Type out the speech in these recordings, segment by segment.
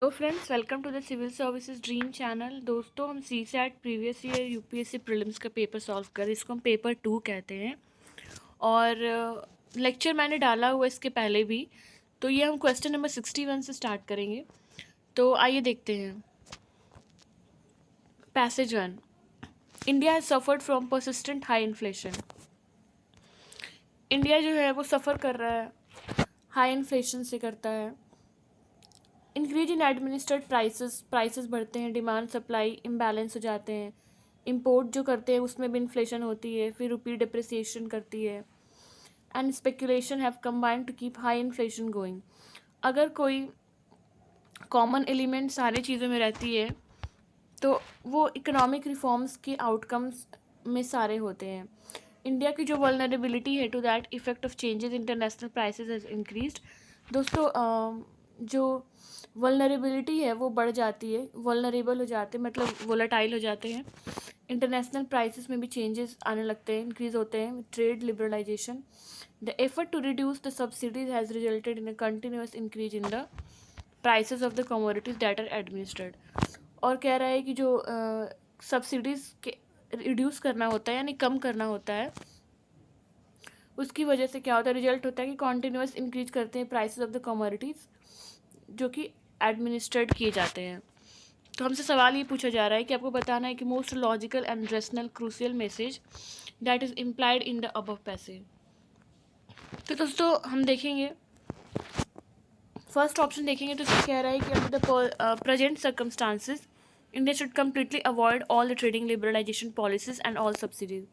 तो friends, welcome to the civil services dream channel. दोस्तों, हम CSAT previous year UPSC prelims का paper solve कर रहे हैं। इसको हम पेपर 2 कहते हैं और लेक्चर मैंने डाला हुआ इसके पहले भी। तो ये हम क्वेश्चन नंबर 61 से स्टार्ट करेंगे। तो आइए देखते हैं। Passage 1, India has suffered from persistent high inflation. India जो है वो सफ़र कर रहा है, हाई इन्फ्लेशन से करता है। इंक्रीज इन एडमिनिस्ट्रेड प्राइसेस बढ़ते हैं, डिमांड सप्लाई इम्बैलेंस हो जाते हैं, इंपोर्ट जो करते हैं उसमें भी इन्फ्लेशन होती है, फिर रुपी डिप्रिसिएशन करती है, and speculation have combined to keep high inflation going. अगर कोई कॉमन एलिमेंट सारी चीज़ों में रहती है तो वो इकोनॉमिक रिफॉर्म्स के आउटकम्स में सारे होते हैं। इंडिया की जो वल्नरेबिलिटी है to that effect of changes international prices has increased. दोस्तों, जो वल्नरेबिलिटी है वो बढ़ जाती है, वल्नरेबल हो जाते हैं मतलब वोलेटाइल हो जाते हैं। इंटरनेशनल प्राइसेस में भी चेंजेस आने लगते हैं, इंक्रीज होते हैं। Trade liberalisation, the effort to reduce the subsidies has resulted in a continuous increase in the prices of the commodities that are administered. और कह रहा है कि जो सब्सिडीज़ के रिड्यूस करना होता है यानी कम करना होता है, उसकी वजह से क्या होता है, रिजल्ट होता है कि कॉन्टीन्यूअस इंक्रीज करते हैं प्राइसेस ऑफ द कमोडिटीज़ जो कि एडमिनिस्ट्रेट किए जाते हैं। तो हमसे सवाल ये पूछा जा रहा है कि आपको बताना है कि most logical and rational crucial message that is implied in the above passage. तो दोस्तों, हम देखेंगे फर्स्ट ऑप्शन देखेंगे तो इसमें कह रहा है कि under the present circumstances India should completely avoid all the trading liberalisation policies and all subsidies.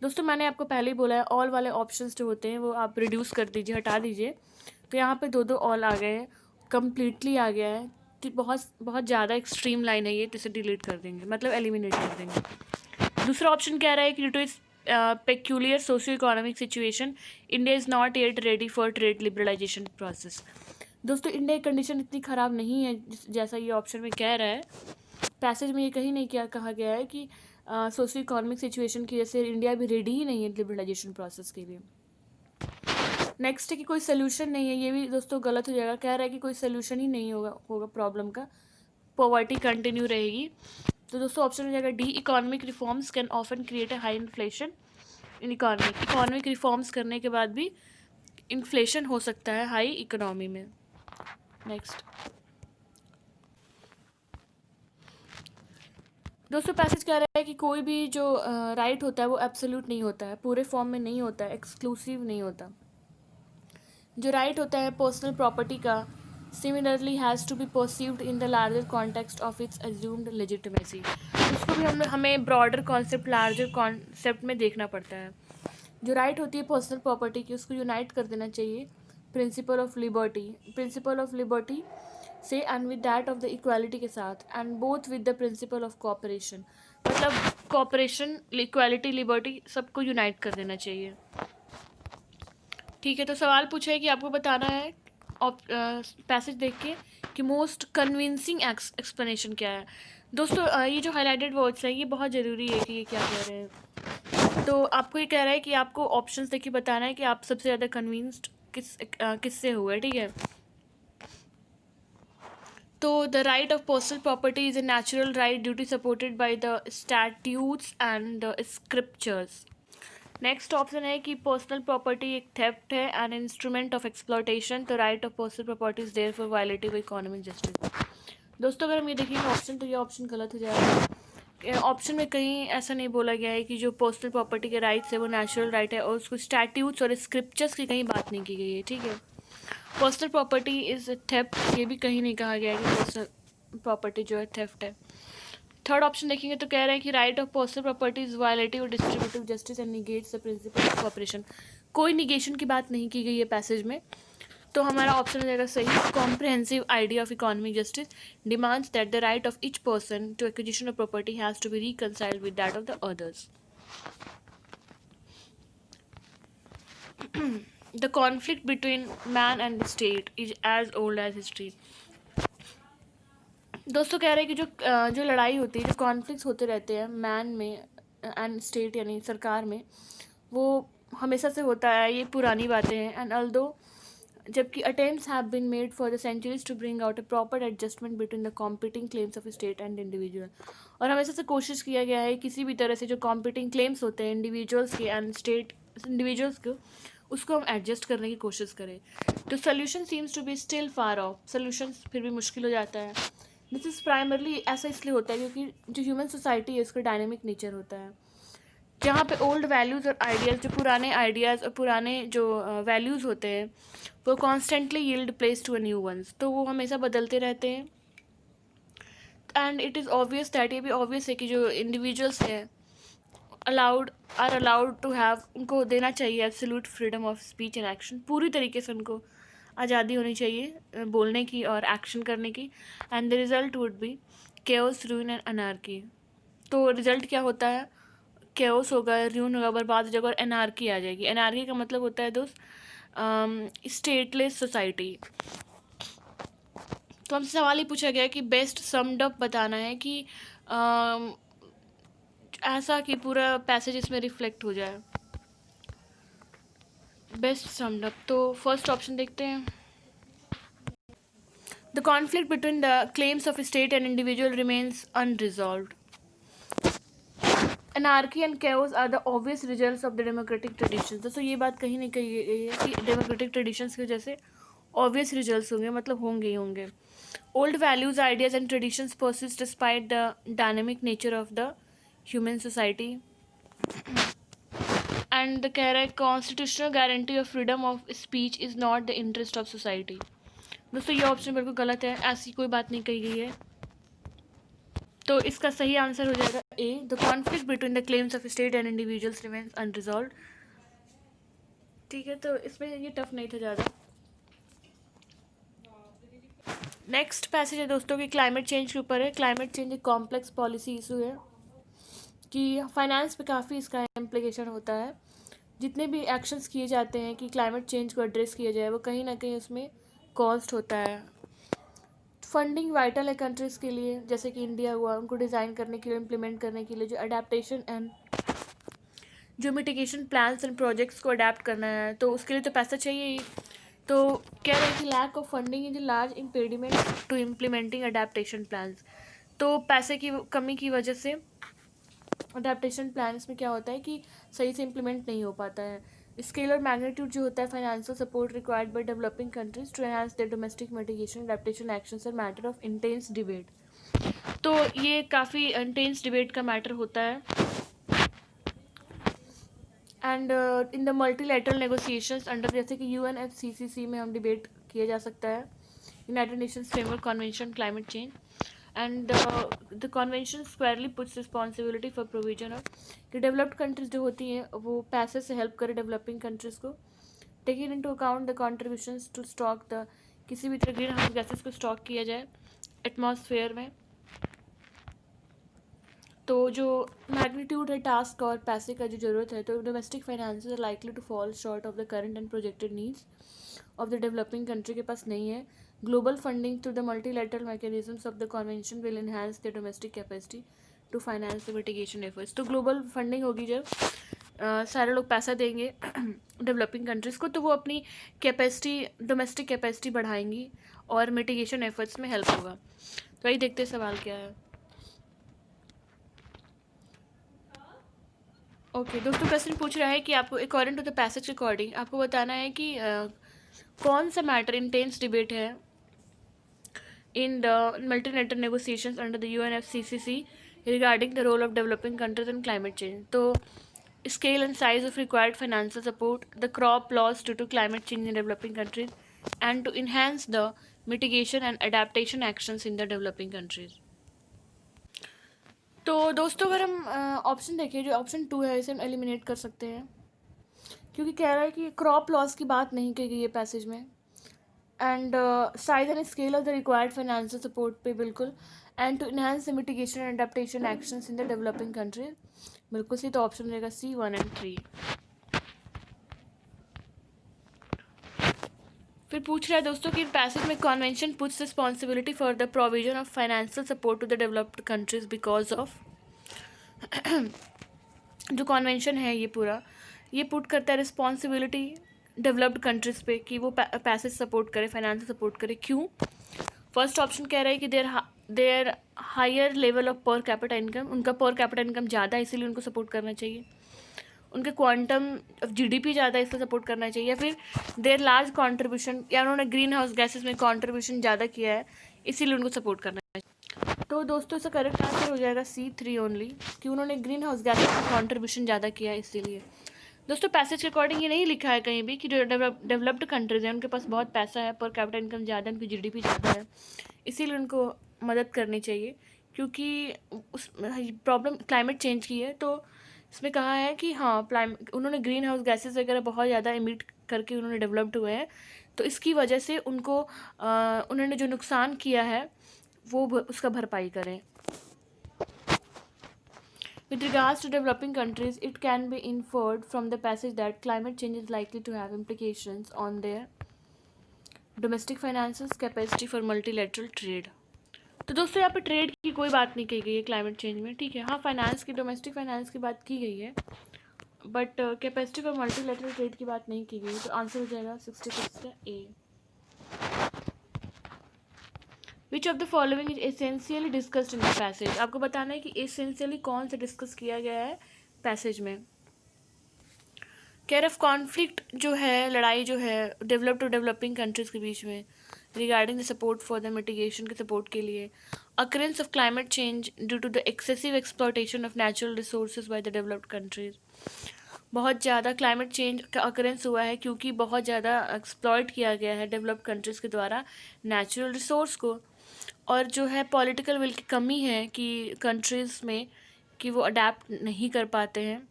दोस्तों, मैंने आपको पहले ही बोला है, ऑल वाले ऑप्शंस जो होते हैं वो आप रिड्यूस कर दीजिए, हटा दीजिए। तो यहाँ पे दो ऑल आ गए हैं, कम्प्लीटली आ गया है। तो बहुत बहुत ज़्यादा एक्सट्रीम लाइन है ये, तो इसे डिलीट कर देंगे, मतलब एलिमिनेट कर देंगे। दूसरा ऑप्शन कह रहा है कि due to its peculiar socio economic situation India is not yet ready for trade liberalisation process. दोस्तों, इंडिया की कंडीशन इतनी ख़राब नहीं है जैसा ये ऑप्शन में कह रहा है। पैसेज में ये कहीं नहीं क्या कहा गया है कि सोशियो इकोनॉमिक सिचुएशन की वजह से इंडिया भी रेडी ही नहीं है लिबरलाइजेशन प्रोसेस के लिए। नेक्स्ट है कि कोई सोल्यूशन नहीं है, ये भी दोस्तों गलत हो जाएगा। कह रहा है कि कोई सोल्यूशन ही नहीं होगा प्रॉब्लम का, पॉवर्टी कंटिन्यू रहेगी। तो दोस्तों, ऑप्शन हो जाएगा D, economic reforms can often create a high inflation in economic reforms करने के बाद भी इन्फ्लेशन हो सकता है हाई इकोनॉमी में। नेक्स्ट दोस्तों, पैसेज कह रहा है कि कोई भी जो राइट होता है वो एब्सोल्यूट नहीं होता है, पूरे फॉर्म में नहीं होता है, एक्सक्लूसिव नहीं होता। जो राइट होता है पर्सनल प्रॉपर्टी का, similarly has to be perceived in the larger context of its assumed legitimacy. उसको भी हमें ब्रॉडर कॉन्सेप्ट, लार्जर कॉन्सेप्ट में देखना पड़ता है। जो राइट होती है पर्सनल प्रॉपर्टी की, उसको यूनाइट कर देना चाहिए प्रिंसिपल ऑफ लिबर्टी से and with that of the equality के साथ, and both with the principle of cooperation. मतलब कोऑपरेशन, इक्वालिटी, लिबर्टी सबको यूनाइट कर देना चाहिए। ठीक है, तो सवाल पूछा है कि आपको बताना है पैसेज देख के कि मोस्ट कन्विंसिंग एक्सप्लेनेशन क्या है। दोस्तों, ये जो हाईलाइटेड वर्ड्स हैं ये बहुत ज़रूरी है कि ये क्या कह रहे हैं। तो आपको ये कह रहा है कि आपको ऑप्शंस देख के बताना है कि आप सबसे ज़्यादा कन्विंस्ड किससे हुए। ठीक है, तो the right of personal property is a natural right duty supported by the statutes and the scriptures. Next option है कि पर्सनल प्रॉपर्टी एक थेफ्ट है, एन इंस्ट्रूमेंट ऑफ एक्सप्लॉयटेशन। तो right of personal property is there for violative economic justice. दोस्तों, अगर हम ये देखेंगे ऑप्शन तो ये ऑप्शन गलत हो जाएगा। ऑप्शन में कहीं ऐसा नहीं बोला गया है कि जो पर्सनल प्रॉपर्टी के राइट्स है वो नेचुरल राइट है और उसको स्टैट्यूट्स और स्क्रिप्चर्स की कहीं बात नहीं की गई है। ठीक है, पर्सनल प्रॉपर्टी इज़ थेफ्ट, ये भी कहीं नहीं कहा गया है कि पर्सनल प्रॉपर्टी जो है थेफ्ट है। थर्ड ऑप्शन देखेंगे तो कह रहे हैं कि right of personal property is violative distributive justice and negates the principle of cooperation. कोई निगेशन की बात नहीं की गई है पैसेज में, तो हमारा ऑप्शन हो जाएगा सही। Comprehensive idea of economic justice demands that the right of each person to acquisition of property has to be reconciled with that of the others. The conflict between man and the state is as old as history. दोस्तों, कह रहे हैं कि जो लड़ाई होती है, जो कॉन्फ्लिक्ट्स होते रहते हैं मैन में एंड स्टेट यानी सरकार में, वो हमेशा से होता है, ये पुरानी बातें हैं। एंड अल्दो जबकि attempts have been made for the centuries to bring out a proper adjustment between the competing claims of state and individual। और हमेशा से कोशिश किया गया है किसी भी तरह से जो competing claims होते हैं इंडिविजुअल्स के एंड स्टेट इंडिविजुअल्स को, उसको हम एडजस्ट करने की कोशिश करें। तो solution seems to be still far off, solution फिर भी मुश्किल हो जाता है। दिस इज़ प्राइमरली ऐसा इसलिए होता है क्योंकि जो ह्यूमन सोसाइटी है उसका डायनेमिक नेचर होता है, जहाँ पे ओल्ड वैल्यूज़ और आइडियाज़, जो पुराने आइडियाज़ और पुराने जो वैल्यूज़ होते हैं वो constantly yield place to a new ones, तो वो हमेशा बदलते रहते हैं। And it is obvious that, ये भी ऑब्वियस है कि जो इंडिविजुअल्स हैं अलाउड टू हैव, उनको देना चाहिए absolute freedom of speech and action, पूरी तरीके से उनको आज़ादी होनी चाहिए बोलने की और एक्शन करने की। And the result would be chaos, रूइन and anarchy. तो रिज़ल्ट क्या होता है? केओस होगा, र्यून होगा, बर्बाद हो जाएगा और एनार्की आ जाएगी। एनार्की का मतलब होता है दोस्त स्टेटलेस सोसाइटी। तो हमसे सवाल ही पूछा गया कि बेस्ट समड अप बताना है कि ऐसा कि पूरा पैसेज इसमें रिफ्लेक्ट हो जाए। बेस्ट समड अप, तो फर्स्ट ऑप्शन देखते हैं। The conflict between the claims of state and individual remains unresolved. Anarchy and chaos are the obvious results of the democratic traditions। दोस्तों ये बात कहीं नहीं कही गई है कि डेमोक्रेटिक ट्रेडिशंस की वजह से ऑब्वियस रिजल्ट्स होंगे, मतलब होंगे ही होंगे। Old values, ideas and traditions persist despite the dynamic nature of the human society. And कह रहा है constitutional guarantee of freedom of speech is not the interest of society. दोस्तों ये ऑप्शन बिल्कुल गलत है, ऐसी कोई बात नहीं कही गई है। तो इसका सही आंसर हो जाएगा A, the conflict between the claims of state and individuals remains unresolved. ठीक है, तो इसमें ये टफ नहीं था ज़्यादा। नेक्स्ट पैसेज है दोस्तों कि क्लाइमेट चेंज के ऊपर है। क्लाइमेट चेंज एक कॉम्प्लेक्स पॉलिसी इशू है कि फाइनेंस पे काफ़ी इसका इम्प्लीकेशन होता है। जितने भी एक्शंस किए जाते हैं कि क्लाइमेट चेंज को एड्रेस किया जाए, वो कहीं ना कहीं उसमें कॉस्ट होता है। फंडिंग वाइटल है कंट्रीज़ के लिए, जैसे कि इंडिया हुआ, उनको डिज़ाइन करने के लिए, इम्प्लीमेंट करने के लिए जो अडेप्टेशन एंड जो मिटिगेशन प्लान्स एंड प्रोजेक्ट्स को अडेप्ट करना है, तो उसके लिए तो पैसा चाहिए ही। तो कह रहे हैं कि lack of funding is a large impediment to implementing adaptation plans. तो पैसे की कमी की वजह से अडेप्टेशन प्लान्स में क्या होता है कि सही से इम्प्लीमेंट नहीं हो पाता है। स्केल और मैग्नीट्यूड जो होता है financial support required by developing countries to enhance their domestic mitigation adaptation actions are matter of intense debate. तो ये काफ़ी इंटेंस डिबेट का मैटर होता है। And in the multilateral negotiations under, जैसे कि UNFCCC में हम डिबेट किया जा सकता है, united nations framework convention climate change. And the convention squarely puts responsibility for provision of कि डेवलप्ड कंट्रीज जो होती हैं वो पैसे से हेल्प करें डेवलपिंग कंट्रीज़ को, taking into account the contributions to stock the, किसी भी तरह ग्रीन हाउस गैसेस को स्टॉक किया जाए एटमॉस्फेयर में। तो जो मैग्नीट्यूड है टास्क और पैसे का जो ज़रूरत है, तो domestic finances are likely to fall short of the current and projected needs of the developing country के पास नहीं है। Global funding through the multilateral mechanisms of the convention will enhance the domestic capacity to finance the mitigation efforts. तो global funding होगी जब सारे लोग पैसा देंगे डेवलपिंग कंट्रीज़ को, तो वो अपनी कैपेसिटी, डोमेस्टिक कैपेसिटी बढ़ाएंगी और मिटिगेशन एफर्ट्स में हेल्प होगा। तो वही देखते सवाल क्या है। ओके दोस्तों, क्वेश्चन पूछ रहा है कि आपको अकॉर्डिंग टू द पैसेज के अकॉर्डिंग आपको बताना है कि कौन सा मैटर इंटेंस डिबेट है in the multilateral negotiations under the UNFCCC regarding the role of developing countries in climate change. तो scale and size of required financial support, the crop loss due to climate change in developing countries, and to enhance the mitigation and adaptation actions in the developing countries. तो दोस्तों अगर हम option देखें, जो option 2 है इसे हम eliminate कर सकते हैं, क्योंकि कह रहा है कि क्रॉप लॉस की बात नहीं कही गई है पैसेज में। And size and scale of the required financial support पे बिल्कुल, and to enhance the mitigation and adaptation actions in the developing country, बिल्कुल सी। तो ऑप्शन रहेगा C 1 and 3। फिर पूछ रहा है दोस्तों कि पैसेज में convention puts responsibility for the provision of financial support to the developed countries because of, जो कन्वेंशन है ये पूरा ये पुट करता है रिस्पॉन्सिबिलिटी डेवलप्ड कंट्रीज़ पे कि वो पैसे सपोर्ट करे, फाइनेंस सपोर्ट करे। क्यों? फर्स्ट ऑप्शन कह रहा है कि their higher level of per capita income, उनका पर कैपिटा इनकम ज़्यादा है इसीलिए उनको सपोर्ट करना चाहिए। उनके क्वांटम ऑफ जीडीपी ज़्यादा है इसलिए सपोर्ट करना चाहिए। या फिर देयर लार्ज कंट्रीब्यूशन, या उन्होंने ग्रीन हाउस गैसेस में कंट्रीब्यूशन ज़्यादा किया है इसीलिए उनको सपोर्ट करना चाहिए। तो दोस्तों इसका करेक्ट आंसर हो जाएगा C3 ओनली, कि उन्होंने ग्रीन हाउस गैसेस में कंट्रीब्यूशन ज़्यादा किया है इसीलिए। दोस्तों पैसेज के अकॉर्डिंग ये नहीं लिखा है कहीं भी कि जो डेवलप्ड कंट्रीज़ हैं उनके पास बहुत पैसा है, पर कैपिटा इनकम ज़्यादा है, उनकी जीडीपी ज़्यादा है, इसीलिए उनको मदद करनी चाहिए। क्योंकि उस प्रॉब्लम क्लाइमेट चेंज की है, तो इसमें कहा है कि हाँ उन्होंने ग्रीन हाउस गैसेस वगैरह बहुत ज़्यादा इमिट करके उन्होंने डेवलप्ड हुए हैं, तो इसकी वजह से उनको उन्होंने जो नुकसान किया है वो उसका भरपाई करें। With regards to developing countries, it can be inferred from the passage that climate change is likely to have implications on their domestic finances, capacity for multilateral trade. तो दोस्तों यहाँ पे ट्रेड की कोई बात नहीं कही गई है क्लाइमेट चेंज में, ठीक है। हाँ फाइनेंस की, डोमेस्टिक फाइनेंस की बात की गई है, but capacity for multilateral trade की बात नहीं की गई। तो आंसर हो जाएगा 66 का A। Which of the following is essentially discussed in the passage, आपको बताना है कि एसेंशियली कौन सा डिस्कस किया गया है पैसेज में। केयर ऑफ कॉन्फ्लिक्ट जो है, लड़ाई जो है डेवलप्ड और डेवलपिंग कंट्रीज़ के बीच में regarding the support for the mitigation के सपोर्ट के लिए। Occurrence of climate change due to the excessive exploitation of natural resources by the developed countries, बहुत ज़्यादा क्लाइमेट चेंज का अकरेंस हुआ है क्योंकि बहुत ज़्यादा एक्सप्लॉयट किया गया है डेवलप्ड कंट्रीज़ के द्वारा नेचुरल रिसोर्स को। और जो है पॉलिटिकल विल की कमी है कि कंट्रीज़ में कि वो अडेप्ट नहीं कर पाते हैं।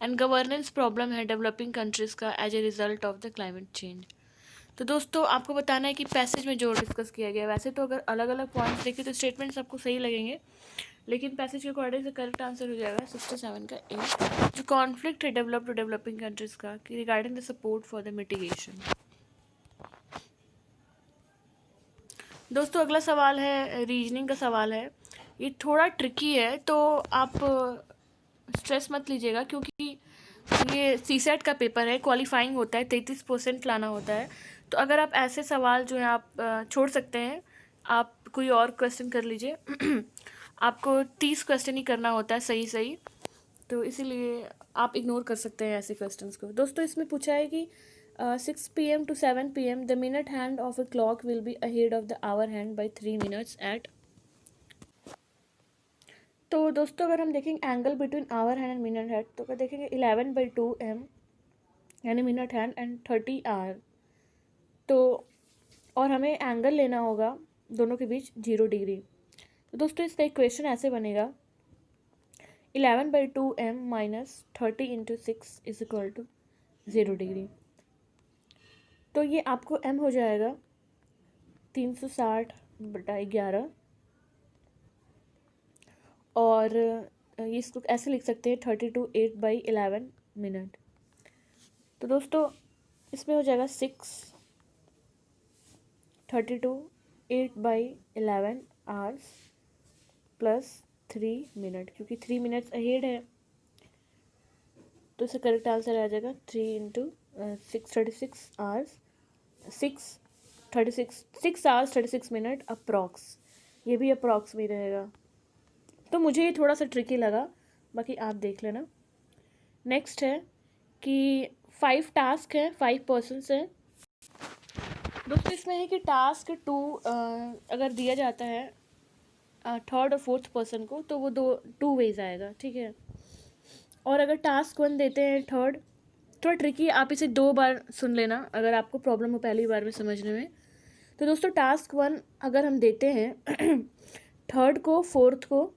एंड गवर्नेंस प्रॉब्लम है डेवलपिंग कंट्रीज़ का as a result of the climate change. तो दोस्तों आपको बताना है कि पैसेज में जो डिस्कस किया गया, वैसे तो अगर अलग अलग पॉइंट्स देखें तो स्टेटमेंट्स आपको सही लगेंगे, लेकिन पैसेज के अकॉर्डिंग से करेक्ट आंसर हो जाएगा 67 का A। जो कॉन्फ्लिक्ट है डेवलप्ड टू डेवलपिंग कंट्रीज़ का कि regarding the support for the mitigation. दोस्तों अगला सवाल है रीजनिंग का सवाल है, ये थोड़ा ट्रिकी है तो आप स्ट्रेस मत लीजिएगा, क्योंकि ये सीसेट का पेपर है, क्वालिफाइंग होता है, 33% लाना होता है। तो अगर आप ऐसे सवाल जो है आप छोड़ सकते हैं, आप कोई और क्वेश्चन कर लीजिए आपको 30 क्वेश्चन ही करना होता है सही सही, तो इसीलिए आप इग्नोर कर सकते हैं ऐसे क्वेश्चंस को। दोस्तों इसमें पूछा है कि 6 PM to 7 PM the minute hand of a clock will be ahead of the hour hand by 3 minutes at. तो दोस्तों अगर हम देखेंगे angle between hour hand and minute hand, तो देखेंगे 11/2 M यानी मिनट हैंड एंड 30 आवर। तो और हमें एंगल लेना होगा दोनों के बीच 0 डिग्री। तो दोस्तों इसका इक्वेशन ऐसे बनेगा 11/2 M minus 30 × 6 is equal to 0 degree. तो ये आपको M हो जाएगा 360/11, और ये इसको ऐसे लिख सकते हैं 32 8/11 मिनट। तो दोस्तों इसमें हो जाएगा 32 8/11 आवर्स प्लस 3 मिनट, क्योंकि 3 मिनट्स अहेड है, तो इसका करेक्ट आंसर आ जाएगा 3 × 6 36 आवर्स 6 आवर्स 36 मिनट अप्रॉक्स। ये भी अप्रॉक्स में रहेगा, तो मुझे ये थोड़ा सा ट्रिकी लगा, बाकी आप देख लेना। नेक्स्ट है कि 5 टास्क है, 5 पर्सन्स हैं। दोस्तों इसमें है कि टास्क 2 अगर दिया जाता है थर्ड और फोर्थ पर्सन को, तो वो 2 वेज आएगा, ठीक है। और अगर टास्क 1 देते हैं थर्ड, थोड़ा ट्रिकी, आप इसे 2 बार सुन लेना अगर आपको प्रॉब्लम हो पहली बार में समझने में। तो दोस्तों टास्क 1 अगर हम देते हैं थर्ड को फोर्थ को,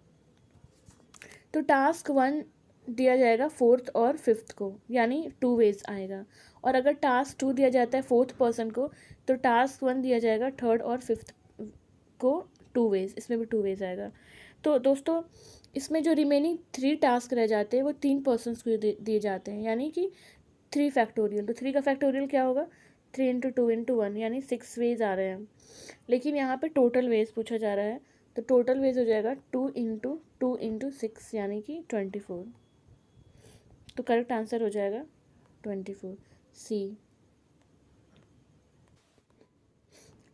तो टास्क 1 दिया जाएगा फोर्थ और फिफ्थ को, यानी 2 वेज आएगा। और अगर टास्क 2 दिया जाता है फोर्थ पर्सन को, तो टास्क 1 दिया जाएगा थर्ड और फिफ्थ को 2 वेज, इसमें भी 2 वेज आएगा। तो दोस्तों इसमें जो रिमेनिंग 3 टास्क रह जाते हैं वो 3 पर्सनस को दिए जाते हैं, यानी कि 3 फैक्टोरियल। तो 3 का फैक्टोरियल क्या होगा 3 × 2 × 1, यानी 6 वेज आ रहे हैं। लेकिन यहाँ पे टोटल वेज पूछा जा रहा है, तो टोटल वेज हो जाएगा 2 × 2 × 6 यानी कि 24। तो करेक्ट आंसर हो जाएगा 24 C।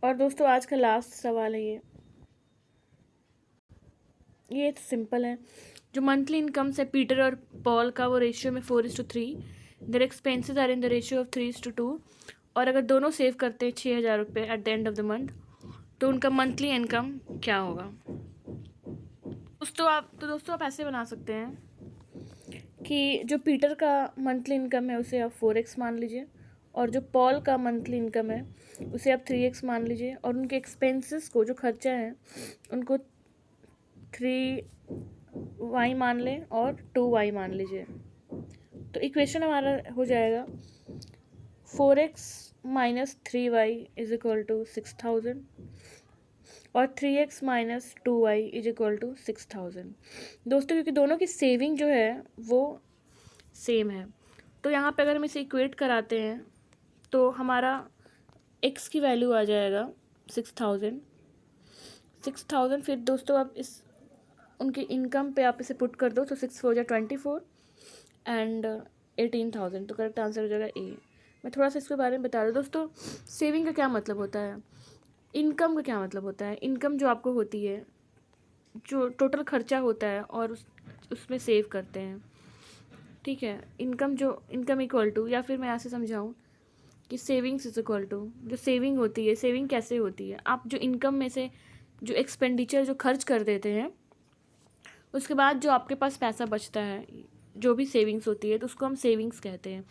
और दोस्तों आज का लास्ट सवाल है ये तो सिंपल है। जो मंथली इनकम्स है पीटर और पॉल का, वो रेशियो में 4:3। Their expenses are in the ratio of 3:2। और अगर दोनों सेव करते हैं 6,000 रुपये at the end of the month, तो उनका मंथली इनकम क्या होगा। दोस्तों आप ऐसे बना सकते हैं कि जो पीटर का मंथली इनकम है उसे आप 4x मान लीजिए, और जो पॉल का मंथली इनकम है उसे आप 3x मान लीजिए, और उनके एक्सपेंसेस को, जो खर्चा है, उनको 3y मान लें और 2y मान लीजिए। तो इक्वेशन हमारा हो जाएगा 4x minus 3y is equal to 6,000 और 3x minus 2y is equal to 6,000। दोस्तों क्योंकि दोनों की सेविंग जो है वो सेम है, तो यहाँ पे अगर हम इसे इक्वेट कराते हैं तो हमारा x की वैल्यू आ जाएगा 6,000। फिर दोस्तों आप इस उनके इनकम पे आप इसे पुट कर दो, तो 6 हो जाए 24 एंड 18,000, तो करेक्ट आंसर हो जाएगा ए। मैं थोड़ा सा इसके बारे में बता दूँ दोस्तों, सेविंग का क्या मतलब होता है, इनकम का क्या मतलब होता है। इनकम जो आपको होती है, जो टोटल खर्चा होता है और उसमें सेव करते हैं, ठीक है। इनकम इक्वल टू, या फिर मैं ऐसे समझाऊँ कि सेविंग्स इज इक्वल टू, जो सेविंग होती है, सेविंग कैसे होती है, आप जो इनकम में से जो एक्सपेंडिचर जो खर्च कर देते हैं, उसके बाद जो आपके पास पैसा बचता है, जो भी सेविंग्स होती है, तो उसको हम सेविंग्स कहते हैं।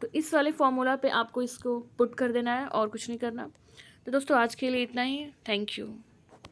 तो इस वाले फॉर्मूला पे आपको इसको पुट कर देना है और कुछ नहीं करना। तो दोस्तों आज के लिए इतना ही, थैंक यू।